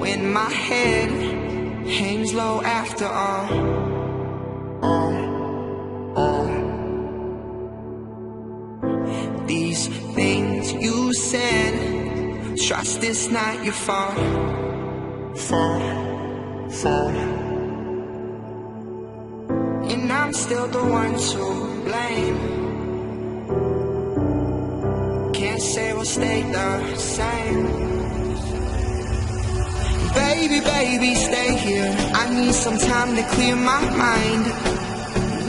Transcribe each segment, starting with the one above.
when my head hangs low after all. These things you said, trust is not your fault. And I'm still the one to blame. Can't say we'll stay the same. Baby, baby, stay here. I need some time to clear my mind.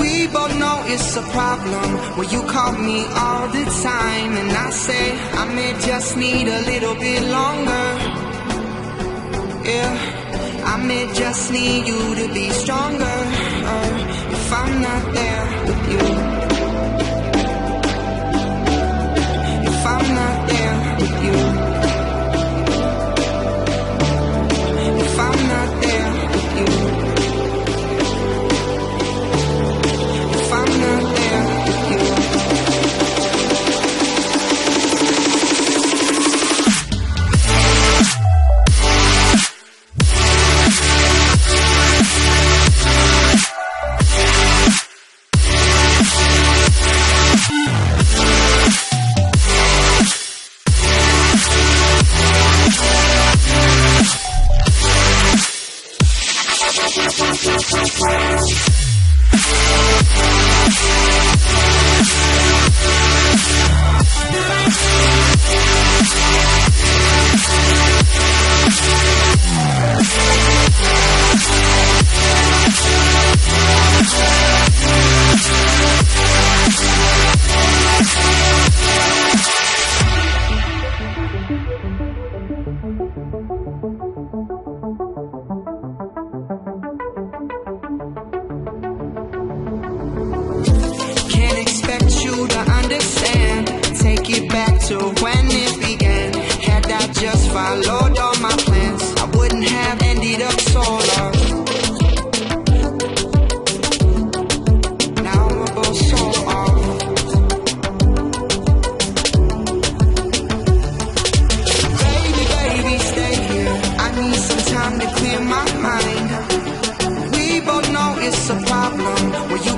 We both know it's a problem when you call me all the time, and I say I may just need a little bit longer. Yeah, I may just need you to be stronger. If I'm not there with you, if I'm not there with you, if I'm not there with you, if I'm not there with you. Can't expect you to understand. Take it back to when it began. Had I just followed all my plans, I wouldn't have ended up so lost. Now we're both so off. Baby, baby, stay here. I need some time to clear my mind. We both know it's a problem when you